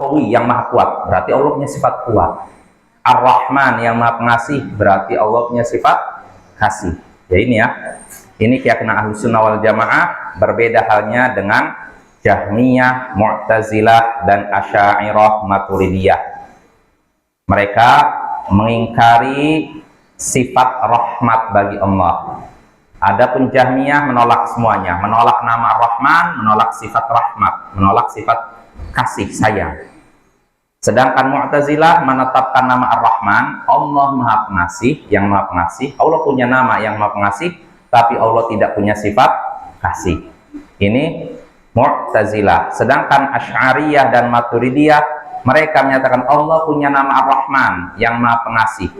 Al-Qawi yang maha kuat, berarti Allah punya sifat kuat. Ar-Rahman yang maha pengasih, berarti Allah punya sifat kasih. Ya ini ya, ini keyakinan Ahlussunnah wal Jamaah. Berbeda halnya dengan Jahmiyah, Mu'tazilah, dan Asy'ariyah Maturidiyah. Mereka mengingkari sifat rahmat bagi Allah. Adapun Jahmiyah menolak semuanya, menolak nama Ar-Rahman, menolak sifat rahmat, menolak sifat kasih sayang. Sedangkan Mu'tazilah menetapkan nama Ar-Rahman, Allah maha pengasih, yang maha pengasih. Allah punya nama yang maha pengasih, tapi Allah tidak punya sifat kasih. Ini Mu'tazilah. Sedangkan Asy'ariyah dan Maturidiyah, mereka menyatakan Allah punya nama Ar-Rahman yang maha pengasih,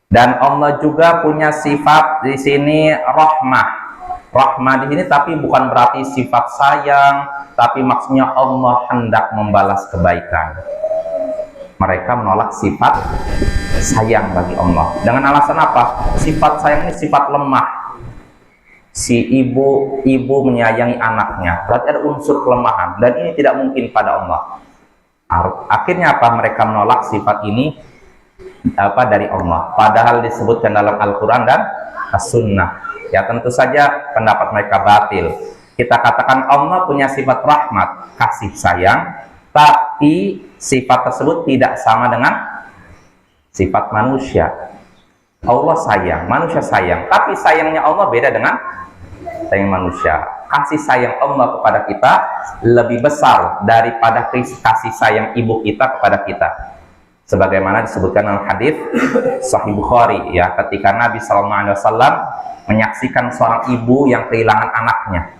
dan Allah juga punya sifat di sini rahmah. Rahmah di sini tapi bukan berarti sifat sayang, tapi maksudnya Allah hendak membalas kebaikan. Mereka menolak sifat sayang bagi Allah. Dengan alasan apa? Sifat sayang ini sifat lemah. Si ibu menyayangi anaknya, berarti ada unsur kelemahan, dan ini tidak mungkin pada Allah. Akhirnya apa? Mereka menolak sifat ini dari Allah, padahal disebutkan dalam Al-Quran dan As-Sunnah. Ya tentu saja pendapat mereka batil. Kita katakan Allah punya sifat rahmat, kasih sayang, tapi sifat tersebut tidak sama dengan sifat manusia. Allah sayang, manusia sayang, tapi sayangnya Allah beda dengan sayang manusia. Kasih sayang Allah kepada kita lebih besar daripada kasih sayang ibu kita kepada kita. Sebagaimana disebutkan dalam hadis Sahih Bukhari, ya, ketika Nabi SAW menyaksikan seorang ibu yang kehilangan anaknya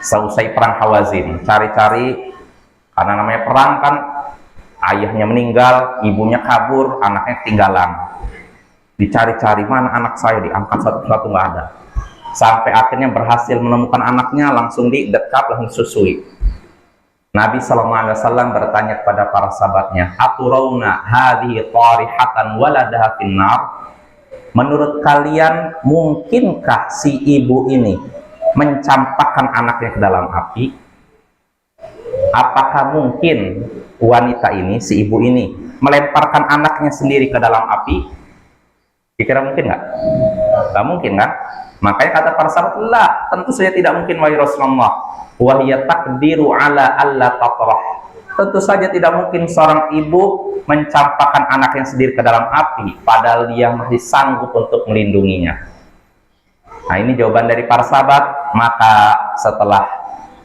seusai perang Hawazin. Cari-cari, karena namanya perang kan, ayahnya meninggal, ibunya kabur, anaknya ketinggalan. Dicari-cari, mana anak saya, diangkat satu-satu nggak ada. Sampai akhirnya berhasil menemukan anaknya, langsung didekap, langsung susui. Nabi SAW bertanya kepada para sahabatnya, "Aturawna hadhihi tarihatan waladaha finnar?" Menurut kalian, mungkinkah si ibu ini mencampakkan anaknya ke dalam api? Apakah mungkin wanita ini, si ibu ini, melemparkan anaknya sendiri ke dalam api? Kira-kira mungkin nggak? Nggak mungkin kan? Makanya kata para sahabat, "La, tentu saja tidak mungkin wahai Rasulullah. Wa hiya taqdiru ala alla tatrah." Tentu saja tidak mungkin seorang ibu mencampakkan anaknya sendiri ke dalam api, padahal dia masih sanggup untuk melindunginya. Nah, ini jawaban dari para sahabat. Maka setelah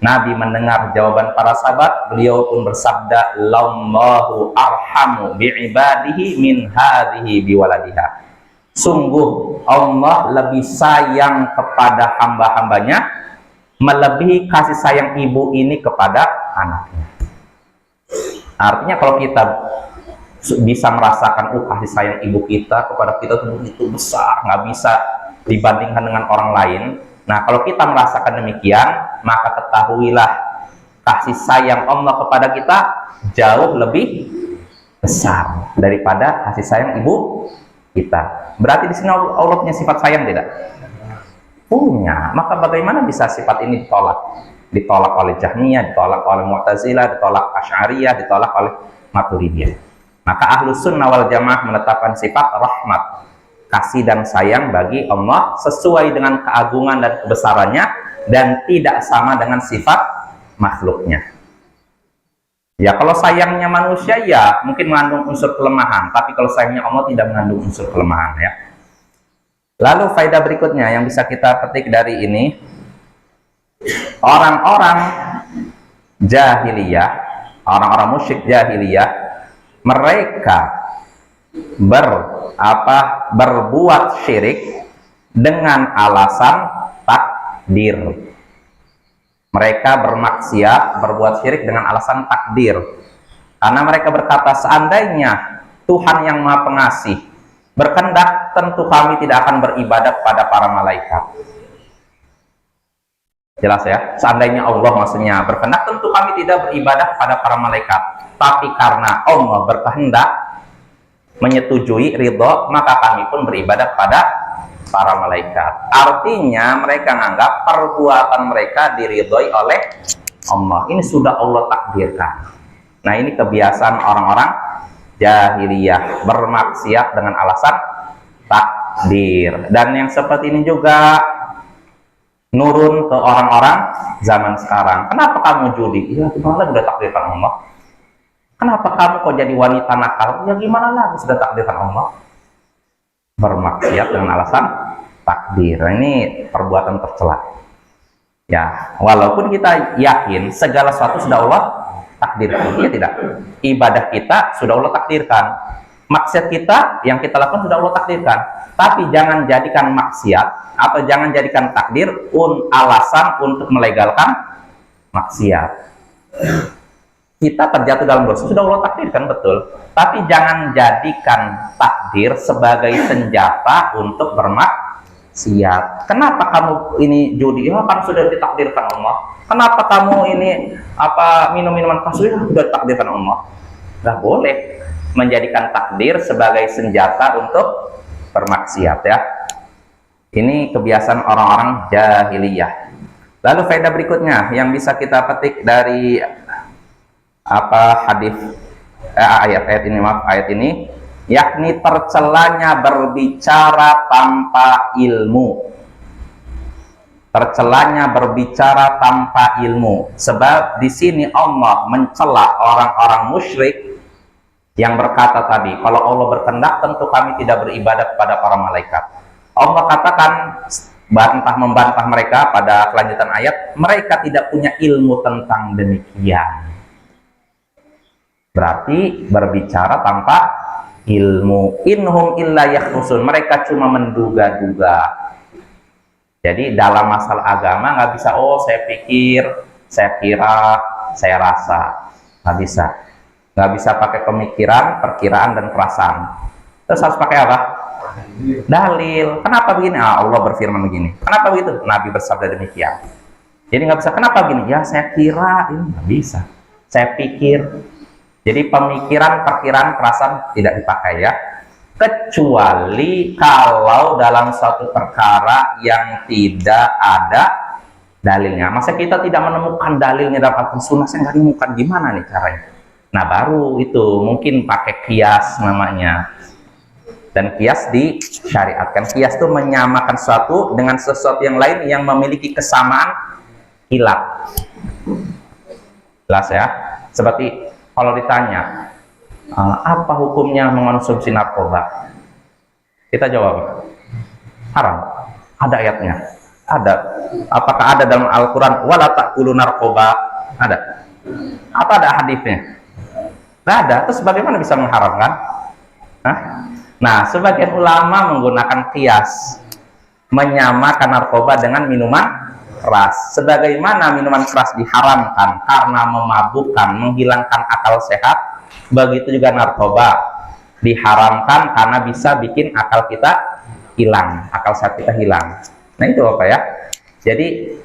Nabi mendengar jawaban para sahabat, beliau pun bersabda, "Lallahu arhamu bi'ibadihi min hadhihi biwaladiha." Sungguh Allah lebih sayang kepada hamba-hambanya melebihi kasih sayang ibu ini kepada anaknya. Artinya kalau kita bisa merasakan kasih sayang ibu kita kepada kita itu besar, nggak bisa dibandingkan dengan orang lain. Nah, kalau kita merasakan demikian, maka ketahuilah kasih sayang Allah kepada kita jauh lebih besar daripada kasih sayang ibu kita. Berarti di sini Allah punya sifat sayang tidak? Punya. Maka bagaimana bisa sifat ini ditolak? Ditolak oleh Jahmiyah, ditolak oleh Mu'tazilah, ditolak Asy'ariyah, ditolak oleh Maturidiyah. Maka Ahlussunnah wal Jamaah menetapkan sifat rahmat, kasih dan sayang bagi Allah sesuai dengan keagungan dan kebesarannya, dan tidak sama dengan sifat makhluknya. Ya, kalau sayangnya manusia ya mungkin mengandung unsur kelemahan, tapi kalau sayangnya Allah tidak mengandung unsur kelemahan, ya. Lalu faedah berikutnya yang bisa kita petik dari ini, orang-orang jahiliyah, orang-orang musyrik jahiliyah, mereka berbuat syirik dengan alasan takdir. Mereka bermaksiat, berbuat syirik dengan alasan takdir. Karena mereka berkata, seandainya Tuhan yang Maha Pengasih berkehendak, tentu kami tidak akan beribadah pada para malaikat. Jelas ya? Seandainya Allah maksudnya berkehendak, tentu kami tidak beribadah pada para malaikat. Tapi karena Allah berkehendak, menyetujui, ridho, maka kami pun beribadah pada para malaikat. Artinya mereka menganggap perbuatan mereka diridhoi oleh Allah. Ini sudah Allah takdirkan. Nah, ini kebiasaan orang-orang jahiliyah, bermaksiat dengan alasan takdir. Dan yang seperti ini juga nurun ke orang-orang zaman sekarang. Kenapa kamu judi? Ya gimana lagi, udah takdirkan Allah. Kenapa kamu kok jadi wanita nakal? Ya gimana lagi, sudah takdirkan Allah. Bermaksiat dengan alasan takdir. Ini perbuatan tercela. Ya, walaupun kita yakin segala sesuatu sudah Allah takdirkan, ya tidak. Ibadah kita sudah Allah takdirkan. Maksiat kita yang kita lakukan sudah Allah takdirkan. Tapi jangan jadikan maksiat atau jangan jadikan takdir alasan untuk melegalkan maksiat. Kita terjatuh dalam dosa sudah Allah takdirkan, betul. Tapi jangan jadikan takdir sebagai senjata untuk bermaksiat. Kenapa kamu ini judi? Ya kan sudah ditakdirkan Allah. Kenapa kamu ini minum minuman keras? Ya sudah ditakdirkan Allah. Nggak boleh menjadikan takdir sebagai senjata untuk bermaksiat, ya. Ini kebiasaan orang-orang jahiliyah. Lalu faedah berikutnya yang bisa kita petik dari ayat ini, yakni tercelanya berbicara tanpa ilmu. Tercelanya berbicara tanpa ilmu. Sebab di sini Allah mencela orang-orang musyrik yang berkata tadi, kalau Allah berkehendak tentu kami tidak beribadah kepada para malaikat. Allah katakan, membantah mereka pada kelanjutan ayat, mereka tidak punya ilmu tentang demikian. Berarti berbicara tanpa ilmu. Inhum illa yakhrusun, mereka cuma menduga-duga. Jadi dalam masalah agama nggak bisa, saya pikir, saya kira, saya rasa. Nggak bisa. Nggak bisa pakai pemikiran, perkiraan, dan perasaan. Terus harus pakai apa? Dalil. Kenapa begini? Allah berfirman begini. Kenapa begitu? Nabi bersabda demikian. Jadi nggak bisa. Kenapa begini? Ya saya kira, ini nggak bisa. Saya pikir. Jadi pemikiran, perkiraan, perasaan tidak dipakai, ya. Kecuali kalau dalam suatu perkara yang tidak ada dalilnya. Masa kita tidak menemukan dalilnya dalam Al-Quran Sunnah, saya nggak menemukan, gimana nih caranya? Nah, baru itu mungkin pakai kias namanya. Dan kias disyariatkan. Kias itu menyamakan sesuatu dengan sesuatu yang lain yang memiliki kesamaan ilat. Jelas, ya? Seperti kalau ditanya, apa hukumnya mengonsumsi narkoba? Kita jawab, haram. Ada ayatnya. Ada. Apakah ada dalam Al-Quran? Wala ta'kulu narkoba. Ada. Apa ada hadisnya? Nggak ada. Terus bagaimana bisa mengharamkan? Nah, sebagian ulama menggunakan kias, menyamakan narkoba dengan minuman keras. Sebagaimana minuman keras diharamkan karena memabukkan, menghilangkan akal sehat, begitu juga narkoba diharamkan karena bisa bikin akal kita hilang, akal sehat kita hilang. Nah, itu apa, ya? Jadi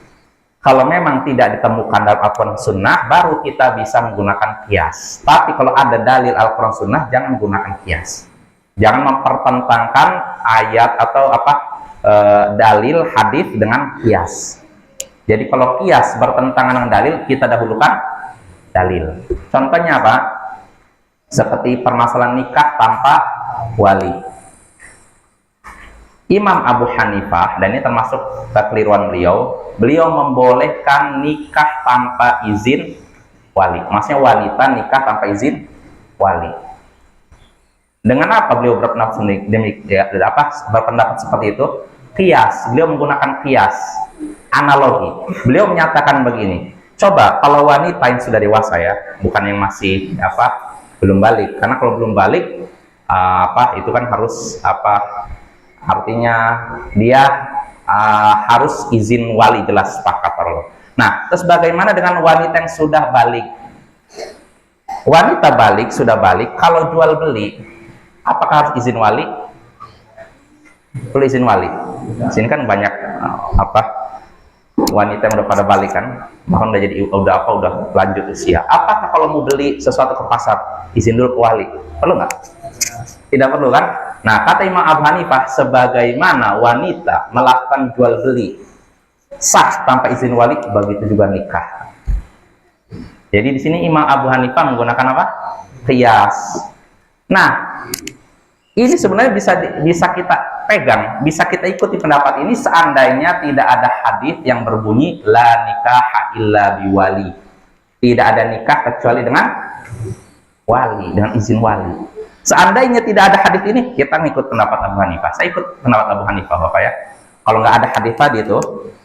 kalau memang tidak ditemukan dalam Al-Quran Sunnah, baru kita bisa menggunakan kias. Tapi kalau ada dalil Al-Quran Sunnah, jangan menggunakan kias. Jangan mempertentangkan ayat atau dalil hadis dengan kias. Jadi kalau kias bertentangan dengan dalil, kita dahulukan dalil. Contohnya apa? Seperti permasalahan nikah tanpa wali. Imam Abu Hanifah, dan ini termasuk kekeliruan beliau membolehkan nikah tanpa izin wali. Maksudnya wanita nikah tanpa izin wali. Dengan apa beliau berpendapat seperti itu? Kias. Beliau menggunakan kias, analogi. Beliau menyatakan begini, coba kalau wanita yang sudah dewasa, ya, bukan yang masih belum balik. Karena kalau belum balik itu kan harus artinya dia harus izin wali, jelas, sepakat Allah. Nah, terus bagaimana dengan wanita yang sudah balik? Wanita balik, sudah balik, kalau jual beli, apakah harus izin wali? Perlu izin wali. Di sini kan banyak wanita yang udah pada balik kan, bahkan udah lanjut usia. Apakah kalau mau beli sesuatu ke pasar izin dulu ke wali? Perlu nggak? Tidak perlu, kan? Nah, kata Imam Abu Hanifah, sebagaimana wanita melakukan jual beli sah tanpa izin wali, begitu juga nikah. Jadi di sini Imam Abu Hanifah menggunakan apa? Qiyas. Nah, ini sebenarnya bisa kita pegang, bisa kita ikuti pendapat ini seandainya tidak ada hadis yang berbunyi la nikaha illa biwali. Tidak ada nikah kecuali dengan wali, dengan izin wali. Seandainya tidak ada hadis ini, kita ngikut pendapat Abu Hanifah. Saya ikut pendapat Abu Hanifah, Bapak ya. Kalau nggak ada hadis tadi itu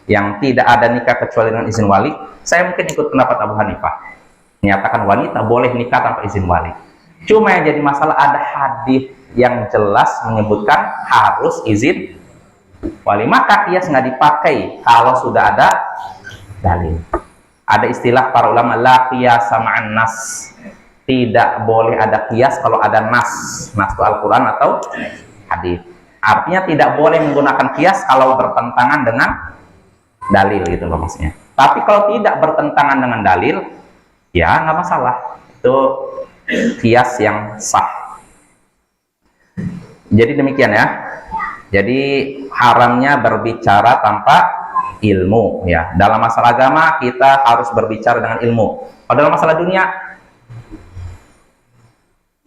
yang tidak ada nikah kecuali dengan izin wali, saya mungkin ikut pendapat Abu Hanifah. Menyatakan wanita boleh nikah tanpa izin wali. Cuma yang jadi masalah ada hadis yang jelas menyebutkan harus izin wali, maka kias nggak dipakai kalau sudah ada dalil. Ada istilah para ulama la qiyas ma'an nas, tidak boleh ada kias kalau ada nas itu Al-Quran atau hadis. Artinya tidak boleh menggunakan kias kalau bertentangan dengan dalil gitu loh maksudnya. Tapi kalau tidak bertentangan dengan dalil, ya nggak masalah, itu kias yang sah. Jadi demikian ya. Jadi haramnya berbicara tanpa ilmu ya. Dalam masalah agama kita harus berbicara dengan ilmu. Kalau dalam masalah dunia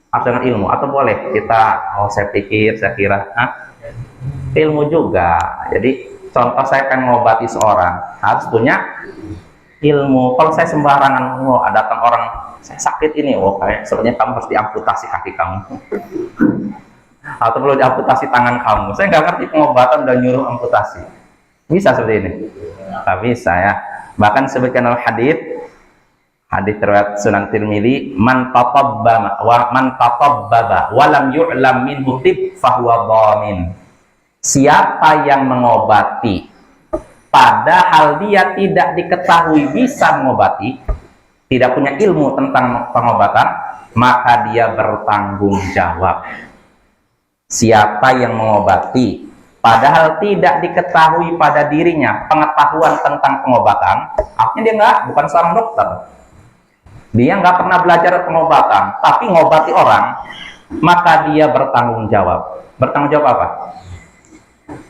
harus dengan ilmu, atau boleh kita saya kira ilmu juga. Jadi contoh saya kan ngobati seorang harus punya ilmu. Kalau saya sembarangan datang orang saya sakit ini, kayak sebenarnya kamu harus diamputasi kaki kamu atau perlu diamputasi tangan kamu. Saya nggak ngerti pengobatan dan nyuruh amputasi. Bisa seperti ini? Nggak bisa ya. Bahkan sebutkan dalam hadis riwayat Sunan Tirmidzi, man tatabbaba wa lam yu'lam minhu tib fahuwa dhamin. Siapa yang mengobati padahal dia tidak diketahui bisa mengobati, tidak punya ilmu tentang pengobatan, maka dia bertanggung jawab. Siapa yang mengobati padahal tidak diketahui pada dirinya pengetahuan tentang pengobatan, artinya dia bukan seorang dokter, dia nggak pernah belajar pengobatan, tapi ngobati orang, maka dia bertanggung jawab. Bertanggung jawab apa?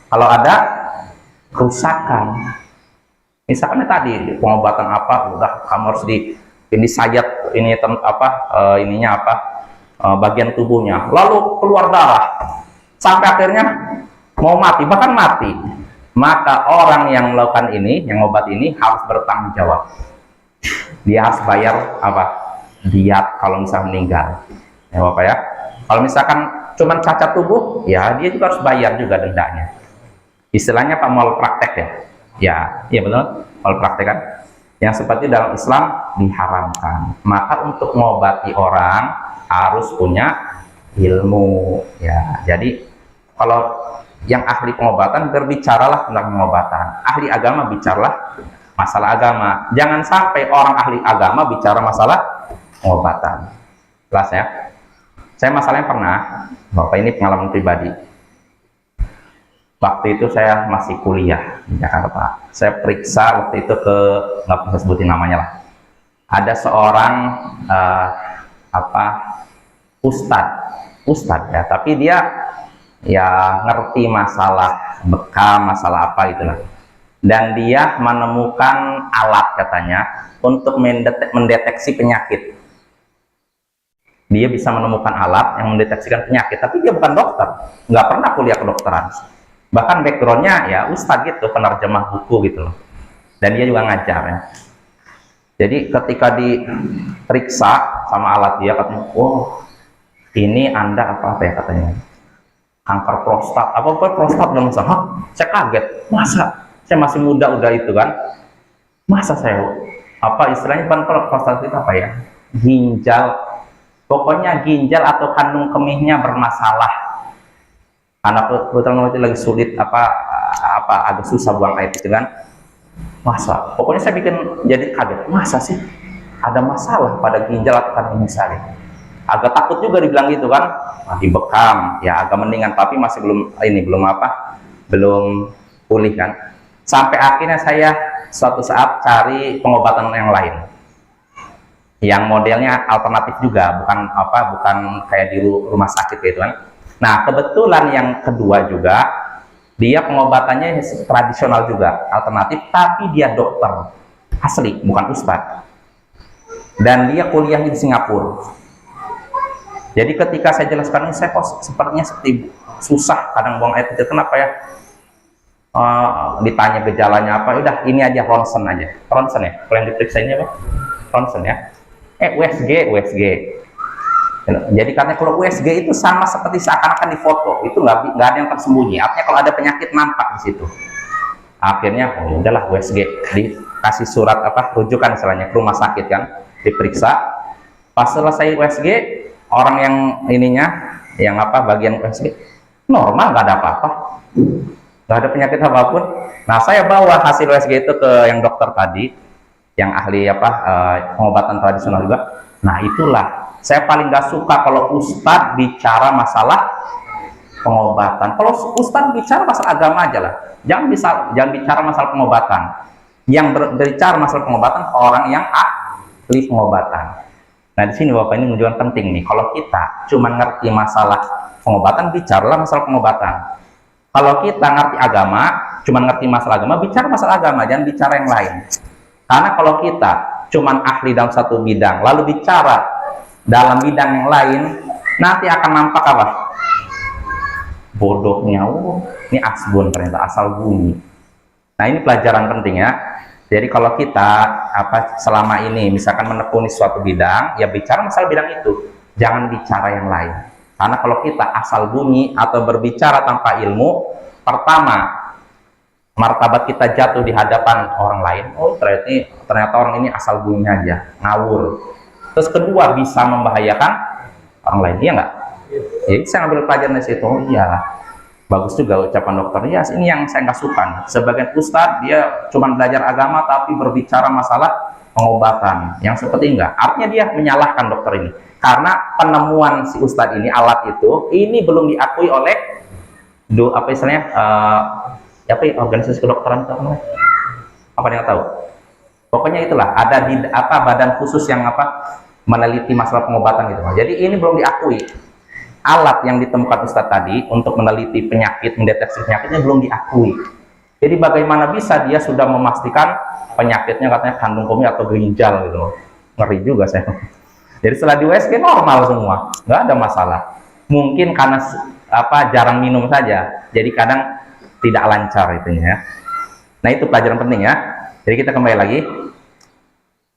Kalau ada kerusakan, misalkan tadi pengobatan apa, udah kamu harus disayat ini bagian tubuhnya, lalu keluar darah sampai akhirnya mau mati, bahkan mati, maka orang yang melakukan ini, yang obat ini harus bertanggung jawab. Dia harus bayar diat kalau misalnya meninggal ya Bapak ya. Kalau misalkan cuman cacat tubuh, ya dia juga harus bayar juga dendanya. Istilahnya Pak mal praktek ya betul, mal praktek kan, yang seperti dalam Islam diharamkan. Maka untuk mengobati orang harus punya ilmu ya. Jadi kalau yang ahli pengobatan berbicaralah tentang pengobatan, ahli agama bicaralah masalah agama. Jangan sampai orang ahli agama bicara masalah pengobatan. Jelas ya. Saya masalahnya pernah, Bapak, ini pengalaman pribadi. Waktu itu saya masih kuliah di Jakarta. Saya periksa waktu itu nggak bisa sebutin namanya lah. Ada seorang ustadz ya, tapi dia ya ngerti masalah bekam, masalah apa itulah. Dan dia menemukan alat katanya untuk mendeteksi penyakit. Dia bisa menemukan alat yang mendeteksikan penyakit, tapi dia bukan dokter, nggak pernah kuliah kedokteran. Bahkan backgroundnya ya ustadz gitu, penerjemah buku gitu loh. Dan dia juga ngajar ya. Jadi ketika diperiksa sama alat dia katanya, ini Anda apa ya katanya, kanker prostat, prostat belum masalah. Saya kaget, masa saya masih muda udah itu kan, masa saya istilahnya bukan prostat itu apa ya, ginjal, pokoknya ginjal atau kandung kemihnya bermasalah. Karena kebetulan itu lagi sulit agak susah buang air gitu kan. Masa, pokoknya saya bikin jadi kaget, masa sih ada masalah pada ginjal atau kandung misalnya. Agak takut juga dibilang gitu kan, dibekam ya agak mendingan, tapi masih belum pulih kan. Sampai akhirnya saya suatu saat cari pengobatan yang lain, yang modelnya alternatif juga, bukan kayak di rumah sakit gitu kan. Nah kebetulan yang kedua juga dia pengobatannya tradisional juga, alternatif, tapi dia dokter asli, bukan ustadz. dan dia kuliah di Singapura. Jadi ketika saya jelaskan ini, saya kok sepertinya seperti susah kadang buang air kecil. Kenapa ya? Ditanya gejalanya apa? Udah ini aja, ronsen aja. Ronsen ya? Kalau yang diperiksa ini apa? Ronsen ya? USG. Jadi karena kalau USG itu sama seperti seakan-akan di foto, itu nggak ada yang tersembunyi. Artinya kalau ada penyakit nampak di situ. Akhirnya, oh udahlah USG, dikasih surat apa rujukan istilahnya ke rumah sakit kan, diperiksa. Pas selesai USG, orang yang ininya, yang apa bagian USG normal, nggak ada apa-apa, nggak ada penyakit apapun. Nah saya bawa hasil USG itu ke yang dokter tadi, yang ahli apa pengobatan tradisional juga. Nah itulah saya paling nggak suka kalau ustadz bicara masalah pengobatan. Kalau ustadz bicara masalah agama aja lah, jangan bicara masalah pengobatan. Yang berbicara masalah pengobatan orang yang ahli pengobatan. Nah di sini Bapak ini menunjukkan penting nih, kalau kita cuma ngerti masalah pengobatan, bicaralah masalah pengobatan. Kalau kita ngerti agama, cuma ngerti masalah agama, bicara masalah agama, jangan bicara yang lain. Karena kalau kita cuma ahli dalam satu bidang, lalu bicara dalam bidang yang lain, nanti akan nampak apa? Bodohnya, ini asbun ternyata, asal bunyi. Nah ini pelajaran penting ya. Jadi kalau kita selama ini misalkan menekuni suatu bidang, ya bicara masalah bidang itu, jangan bicara yang lain. Karena kalau kita asal bunyi atau berbicara tanpa ilmu, pertama martabat kita jatuh di hadapan orang lain. Oh ternyata orang ini asal bunyi aja, ngawur. Terus kedua bisa membahayakan orang lain, iya nggak? Jadi saya ambil pelajaran dari situ. Oh iya. Bagus juga ucapan dokter. Ya, ini yang saya nggak suka. Sebagian ustadz dia cuma belajar agama tapi berbicara masalah pengobatan yang seperti enggak. Artinya dia menyalahkan dokter ini. Karena penemuan si ustadz ini, alat itu, ini belum diakui oleh apa istilahnya? Organisasi kedokteran itu apa yang tahu? Pokoknya itulah ada di badan khusus yang meneliti masalah pengobatan gitu. Jadi ini belum diakui. Alat yang ditemukan Ustadz tadi untuk meneliti penyakit, mendeteksi penyakitnya belum diakui. Jadi bagaimana bisa dia sudah memastikan penyakitnya katanya kandung kemih atau ginjal gitu. Ngeri juga saya. Jadi setelah di USG normal semua, nggak ada masalah. Mungkin karena jarang minum saja, jadi kadang tidak lancar itunya ya. Nah itu pelajaran penting ya. Jadi kita kembali lagi,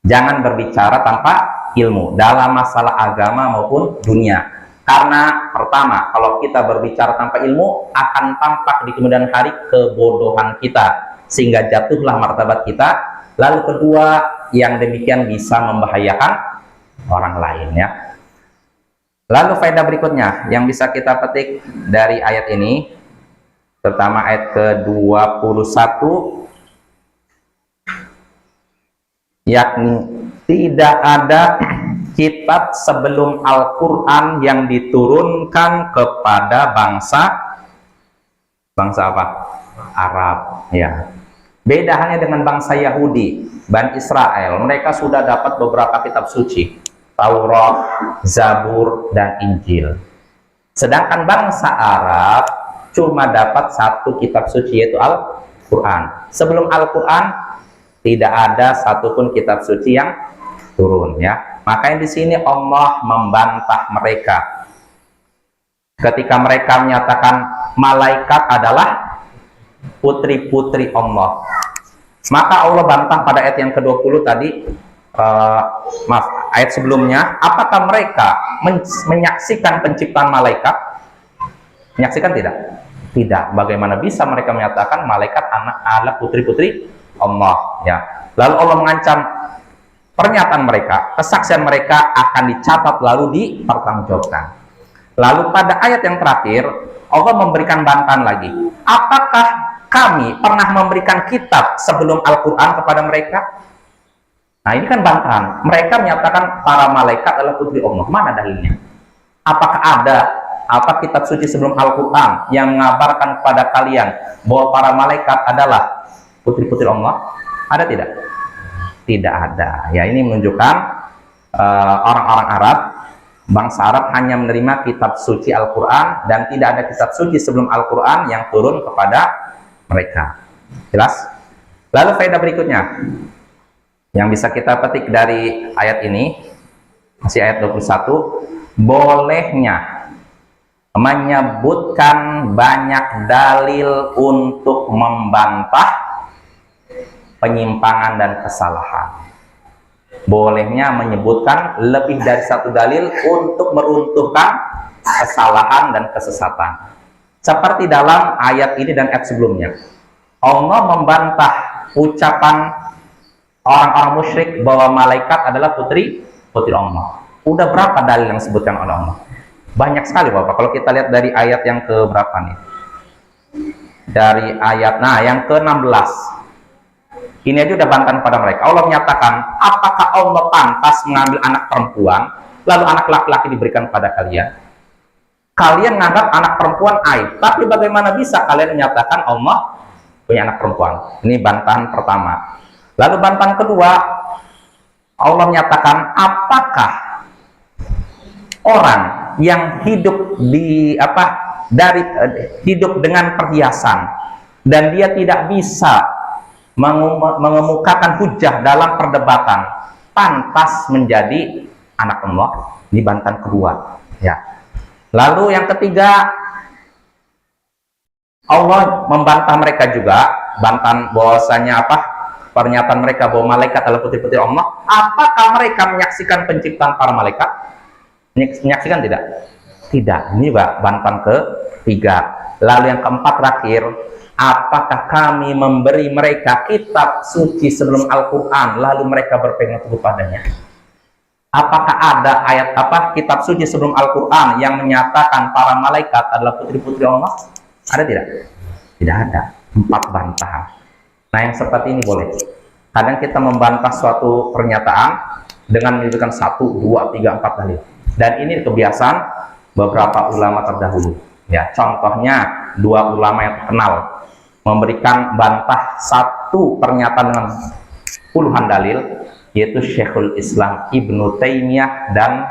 jangan berbicara tanpa ilmu dalam masalah agama maupun dunia. Karena pertama, kalau kita berbicara tanpa ilmu, akan tampak di kemudian hari kebodohan kita, sehingga jatuhlah martabat kita. Lalu kedua, yang demikian bisa membahayakan orang lain ya. Lalu faedah berikutnya yang bisa kita petik dari ayat ini, terutama ayat ke-21, yakni tidak ada kitab sebelum Al-Quran yang diturunkan kepada bangsa apa? Arab ya. Beda halnya dengan bangsa Yahudi, Bani Israel. Mereka sudah dapat beberapa kitab suci, Taurat, Zabur, dan Injil. Sedangkan bangsa Arab cuma dapat satu kitab suci, yaitu Al-Quran. Sebelum Al-Quran tidak ada satupun kitab suci yang turun ya. Makanya di sini Allah membantah mereka ketika mereka menyatakan malaikat adalah putri-putri Allah. Maka Allah bantah pada ayat yang ke-20 tadi, ayat sebelumnya, apakah mereka menyaksikan penciptaan malaikat? Menyaksikan tidak? Tidak. Bagaimana bisa mereka menyatakan malaikat adalah putri-putri Allah ya. Lalu Allah mengancam pernyataan mereka, kesaksian mereka akan dicatat lalu dipertanggungjawabkan. Lalu pada ayat yang terakhir Allah memberikan bantahan lagi. Apakah kami pernah memberikan kitab sebelum Al-Quran kepada mereka? Nah ini kan bantahan. Mereka menyatakan para malaikat adalah putri Allah. Mana dalilnya? Apakah ada kitab suci sebelum Al-Quran yang mengabarkan kepada kalian bahwa para malaikat adalah putri-putri Allah? Ada tidak? Tidak ada. Ya ini menunjukkan orang-orang Arab, bangsa Arab hanya menerima kitab suci Al-Quran dan tidak ada kitab suci sebelum Al-Quran yang turun kepada mereka. Jelas? Lalu faedah berikutnya, Yang bisa kita petik dari ayat ini, masih ayat 21, bolehnya menyebutkan banyak dalil untuk membantah penyimpangan dan kesalahan. Bolehnya menyebutkan lebih dari satu dalil untuk meruntuhkan kesalahan dan kesesatan. Seperti dalam ayat ini dan ayat sebelumnya, Allah membantah ucapan orang-orang musyrik bahwa malaikat adalah putri Allah. Udah berapa dalil yang disebutkan oleh Allah? Banyak sekali Bapak. Kalau kita lihat dari ayat yang ke berapa nih? Dari ayat, yang ke-16. Ini aja udah bantahan pada mereka. Allah menyatakan, apakah Allah pantas mengambil anak perempuan, lalu anak laki-laki diberikan pada kalian? Kalian menganggap anak perempuan aib, tapi bagaimana bisa kalian menyatakan Allah punya anak perempuan? Ini bantahan pertama. Lalu bantahan kedua, Allah menyatakan, apakah orang yang hidup hidup dengan perhiasan dan dia tidak bisa mengemukakan hujah dalam perdebatan, pantas menjadi anak Allah? Ini bantahan kedua, ya. Lalu yang ketiga, Allah membantah mereka juga, bantahan bahwasanya pernyataan mereka bahwa malaikat adalah putri-putri Allah. Apakah mereka menyaksikan penciptaan para malaikat? Menyaksikan tidak? Tidak. Ini juga bantahan ketiga. Lalu yang keempat terakhir, apakah kami memberi mereka kitab suci sebelum Al-Quran lalu mereka berpegang teguh padanya? Apakah ada ayat kitab suci sebelum Al-Quran yang menyatakan para malaikat adalah putri-putri Allah? Ada tidak? Tidak ada. 4 bantahan. Nah, yang seperti ini boleh. Kadang kita membantah suatu pernyataan dengan menyebutkan 1, 2, 3, 4 dalil. Dan ini kebiasaan beberapa ulama terdahulu. Ya, contohnya 2 ulama yang terkenal memberikan bantah satu pernyataan dengan puluhan dalil, yaitu Syekhul Islam Ibnu Taimiyah dan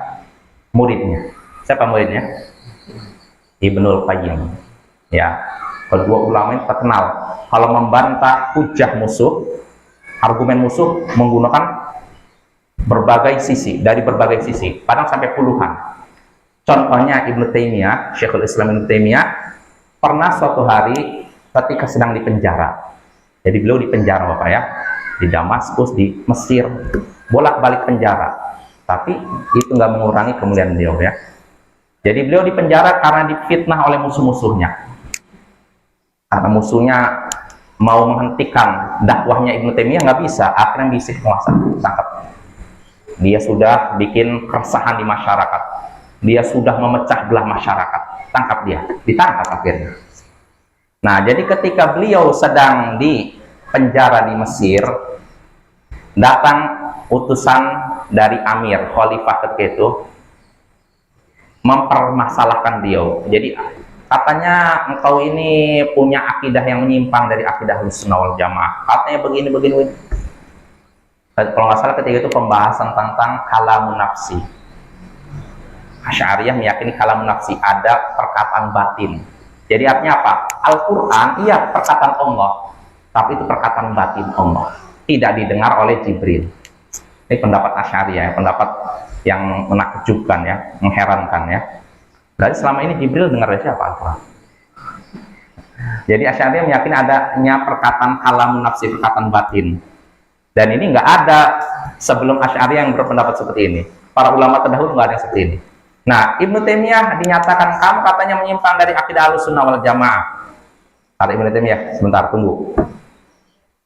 muridnya. Siapa muridnya? Ibnul Qayyim. Ya, kedua ulama ini terkenal kalau membantah hujah musuh, argumen musuh menggunakan berbagai sisi, dari berbagai sisi, kadang sampai puluhan. Contohnya Ibnu Taimiyah, Syekhul Islam Ibnu Taimiyah pernah suatu hari ketika sedang di penjara. Jadi beliau di penjara Bapak ya, di Damaskus, di Mesir, bolak-balik penjara. Tapi itu nggak mengurangi kemuliaan beliau ya. Jadi beliau di penjara karena difitnah oleh musuh-musuhnya. Karena musuhnya mau menghentikan dakwahnya Ibnu Taimiyah, nggak bisa, akhirnya bisik penguasa, tangkap. Dia sudah bikin keresahan di masyarakat. Dia sudah memecah belah masyarakat. Tangkap dia, ditangkap akhirnya. Nah, jadi ketika beliau sedang di penjara di Mesir, datang utusan dari Amir, Khalifah ketika itu, mempermasalahkan beliau. Jadi katanya engkau ini punya akidah yang menyimpang dari akidah Ahlussunnah wal Jamaah. Katanya begini. Kalau nggak salah ketika itu pembahasan tentang kalamun nafsi. Asy'ariyah meyakini kalamun nafsi, ada perkataan batin. Jadi artinya apa? Al-Quran, iya perkataan Allah, tapi itu perkataan batin Allah, tidak didengar oleh Jibril. Ini pendapat Asy'ariyah, pendapat yang menakjubkan ya, mengherankan ya. Berarti selama ini Jibril dengar dari siapa Al-Quran? Jadi Asy'ariyah meyakini adanya perkataan kalamun nafsi, perkataan batin. Dan ini nggak ada sebelum Asy'ariyah yang berpendapat seperti ini. Para ulama terdahulu nggak ada yang seperti ini. Nah, Ibnu Taimiyah dinyatakan kamu katanya menyimpang dari akidah Ahlussunnah wal Jamaah. Kata Ibnu Taimiyah, sebentar tunggu.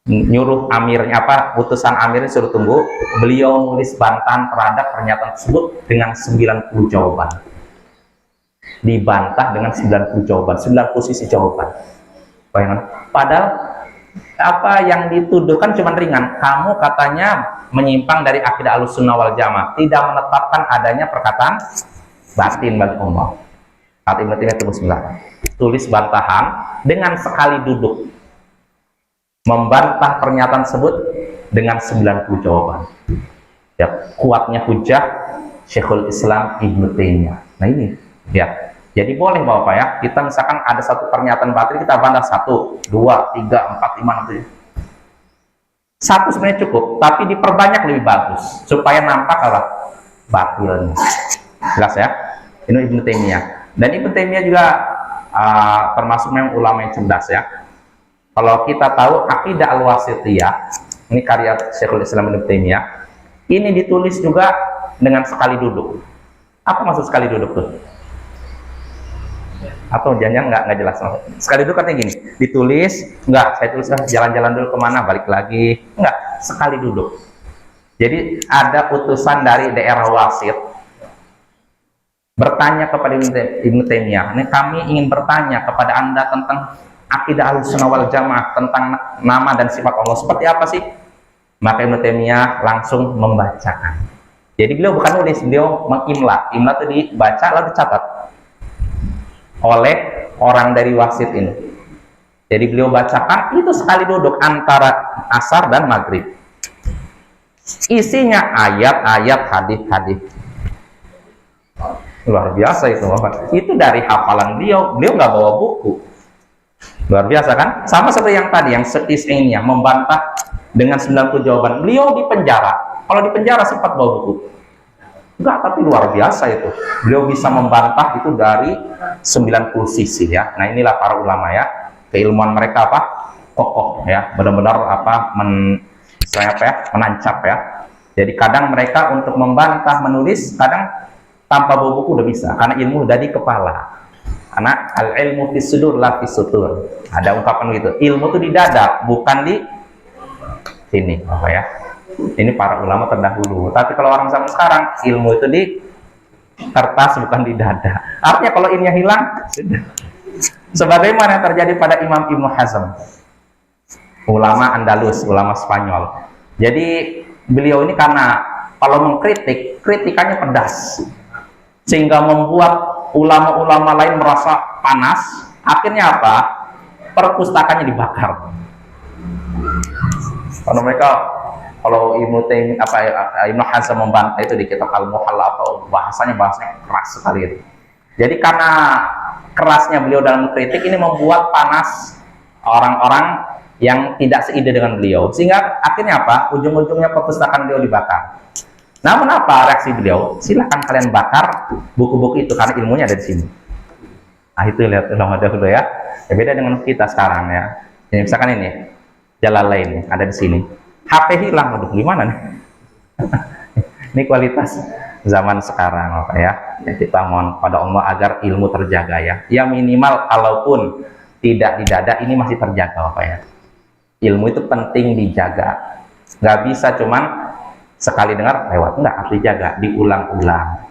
Nyuruh amirnya utusan amirnya suruh tunggu. Beliau nulis bantahan terhadap pernyataan tersebut dengan 90 jawaban. Dibantah dengan 90 jawaban, 90 sisi jawaban. Bayangkan. Padahal yang dituduhkan cuma ringan. Kamu katanya menyimpang dari akidah Ahlussunnah wal Jamaah, tidak menetapkan adanya perkataan batin bagi Allah. Kata Ibnu Taimiyah, tunggu sebentar. Tulis bantahan dengan sekali duduk, membantah pernyataan tersebut dengan 90 jawaban. Ya, kuatnya hujah Syekhul Islam Ibnu Taimiyah. Nah ini ya. Jadi boleh Bapak ya, kita misalkan ada satu pernyataan batin, kita bantah 1, 2, 3, 4, 5, 6, 7. Satu sebenarnya cukup, tapi diperbanyak lebih bagus supaya nampak apa? Batilnya. Jelas ya? Ini Ibnu Taimiyah. Dan Ibnu Taimiyah juga termasuk memang ulama yang cerdas ya. Kalau kita tahu Aqidah Al-Wasithiyah, ini karya Syekhul Islam Ibnu Taimiyah, ini ditulis juga dengan sekali duduk. Apa maksud sekali duduk tuh? Atau jangan nggak jelas. Sekali duduk katanya gini, ditulis, enggak, saya tulis jalan-jalan dulu kemana, balik lagi, enggak, sekali duduk. Jadi ada utusan dari daerah Wasit bertanya kepada Ibnu Taimiyah, ini kami ingin bertanya kepada Anda tentang akidah Ahlussunnah wal Jamaah, tentang nama dan sifat Allah seperti apa sih? Maka Ibnu Taimiyah langsung membacakan. Jadi beliau bukan nulis, beliau mengimla. Imla itu dibaca lalu dicatat oleh orang dari Wasit ini. Jadi beliau bacakan itu sekali duduk antara asar dan maghrib. Isinya ayat-ayat, hadis-hadis. Luar biasa itu Bapak. Itu dari hafalan beliau. Beliau nggak bawa buku. Luar biasa kan? Sama seperti yang tadi, yang setisnya membantah dengan 90 jawaban. Beliau di penjara. Kalau di penjara sempat bawa buku. Enggak, tapi luar biasa itu. Beliau bisa membantah itu dari 90 sisi ya. Nah, inilah para ulama ya. Keilmuan mereka apa? Kokoh ya. Benar-benar apa? Menancap ya. Jadi kadang mereka untuk membantah, menulis, kadang tanpa bawa buku udah bisa. Karena ilmu udah di kepala. Karena al-ilmu fis sudur la fis sutur. Ada ungkapan gitu. Ilmu itu di dada, bukan di sini. Apa ya? Ini para ulama terdahulu. Tapi kalau orang zaman sekarang, ilmu itu di kertas bukan di dada. Artinya kalau ininya hilang, sudah. Sebagaimana yang terjadi pada Imam Ibnu Hazm, ulama Andalus, ulama Spanyol. Jadi beliau ini karena kalau mengkritik, kritikannya pedas, sehingga membuat ulama-ulama lain merasa panas. Akhirnya apa? Perpustakaannya dibakar. Karena mereka, kalau Ibnu Hazm membantah itu di kitab Al-Muhalla, atau bahasanya keras sekali itu. Jadi karena kerasnya beliau dalam kritik ini membuat panas orang-orang yang tidak seide dengan beliau, sehingga akhirnya apa? Ujung-ujungnya perpustakaan beliau dibakar. Namun apa reaksi beliau? Silahkan kalian bakar buku-buku itu karena ilmunya ada di sini. Nah itu lihat ulama dahulu ya. Ya beda dengan kita sekarang ya. Ini misalkan ini Jalalain ada di sini. HP hilang, aduh gimana nih? Ini kualitas zaman sekarang Bapak ya. Ya kita mohon pada Allah agar ilmu terjaga ya. Ya minimal kalaupun tidak di dada ini masih terjaga Bapak ya. Ilmu itu penting dijaga. Nggak bisa cuman sekali dengar lewat, enggak, harus dijaga, diulang-ulang.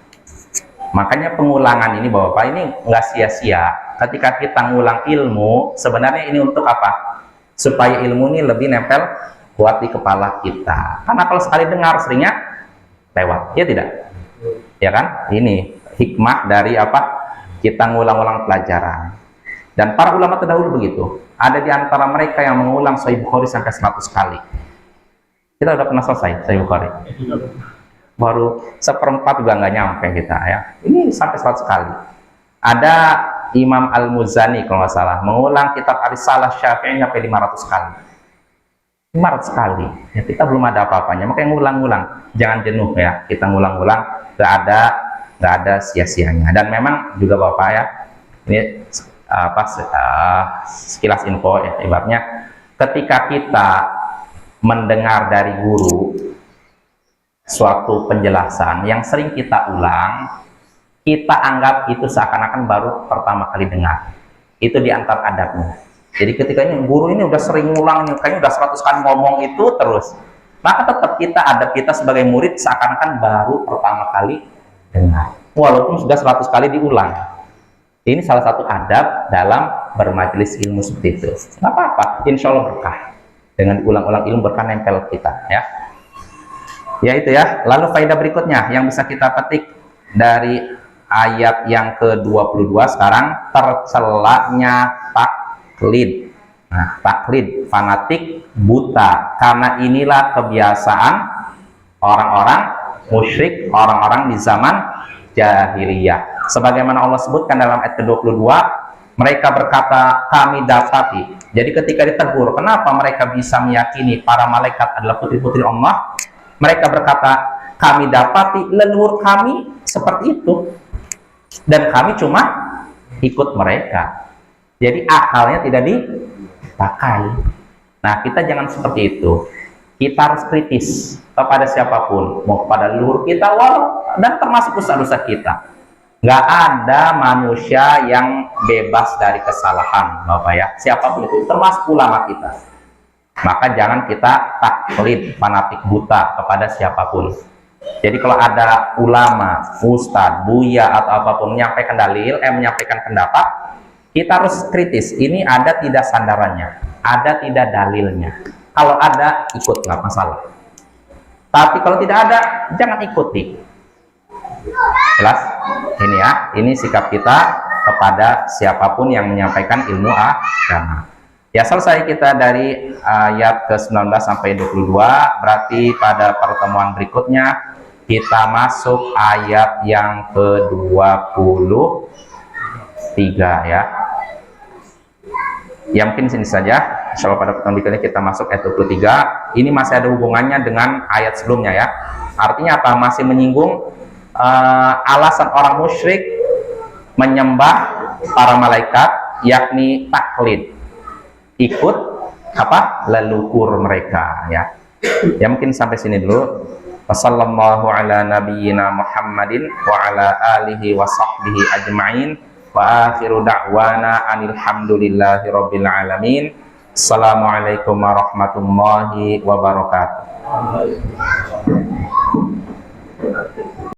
Makanya pengulangan ini Bapak ini nggak sia-sia. Ketika kita ngulang ilmu, sebenarnya ini untuk apa? Supaya ilmu ini lebih nempel kuat di kepala kita. Karena kalau sekali dengar seringnya lewat, ya tidak? Ya kan? Ini hikmah dari apa? Kita ngulang-ulang pelajaran. Dan para ulama terdahulu begitu. Ada di antara mereka yang mengulang Sahih Bukhari sampai 100 kali. Kita udah pernah selesai Sahih Bukhari. Baru seperempat juga nggak nyampe kita ya. Ini sampai 100 kali. Ada Imam Al-Muzani kalau nggak salah mengulang kitab Ar-Risalah Syafi'i sampai 500 kali. 500 kali. Ya, kita belum ada apa-apanya. Makanya ngulang-ngulang. Jangan jenuh ya. Kita ngulang-ngulang. Nggak ada sia-sianya. Dan memang juga Bapak ya. Ini sekilas info ya. Ibaratnya ketika kita mendengar dari guru suatu penjelasan yang sering kita ulang, kita anggap itu seakan-akan baru pertama kali dengar. Itu diantar adabnya. Jadi ketika ini guru ini udah sering ngulang, kayaknya udah 100 kali ngomong itu terus, maka tetap kita sebagai murid seakan-akan baru pertama kali dengar, walaupun sudah 100 kali diulang. Ini salah satu adab dalam bermajelis ilmu seperti itu. Nggak apa-apa, insya Allah berkah. Dengan diulang-ulang ilmu berkah nempel kita ya. Ya itu ya. Lalu faedah berikutnya yang bisa kita petik dari ayat yang ke-22 sekarang, tercelanya taklid. Nah, taklid, fanatik, buta. Karena inilah kebiasaan orang-orang musyrik, orang-orang di zaman jahiliyah. Sebagaimana Allah sebutkan dalam ayat ke-22, Mereka berkata, kami dapati. Jadi ketika ditegur, kenapa mereka bisa meyakini para malaikat adalah putri-putri Allah? Mereka berkata, kami dapati leluhur kami seperti itu. Dan kami cuma ikut mereka. Jadi akalnya tidak dipakai. Nah, kita jangan seperti itu. Kita harus kritis kepada siapapun, mau kepada leluhur kita, dan termasuk dosa-dosa kita. Nggak ada manusia yang bebas dari kesalahan, Bapak ya. Siapapun itu, termasuk ulama kita. Maka jangan kita taklid, fanatik buta kepada siapapun. Jadi kalau ada ulama, ustadz, buya atau apapun menyampaikan dalil, menyampaikan pendapat, kita harus kritis. Ini ada tidak sandarannya, ada tidak dalilnya. Kalau ada, ikut, nggak masalah. Tapi kalau tidak ada, jangan ikuti. Jelas? Ini ya, ini sikap kita kepada siapapun yang menyampaikan ilmu agama. Ya, selesai kita dari ayat ke-19 sampai 22. Berarti pada pertemuan berikutnya kita masuk ayat yang ke-23 ya. Ya, mungkin sini saja. Insyaallah pada pertemuan berikutnya kita masuk ayat 23. Ini masih ada hubungannya dengan ayat sebelumnya ya. Artinya apa? Masih menyinggung alasan orang musyrik menyembah para malaikat, yakni taklid, ikut apa? Leluhur mereka ya. Ya, mungkin sampai sini dulu. Wassallallahu ala nabiyyina Muhammadin wa ala alihi wa sahbihi ajma'in. Wa akhiru da'wana anil hamdulillahi rabbil alamin. Assalamualaikum warahmatullahi wabarakatuh.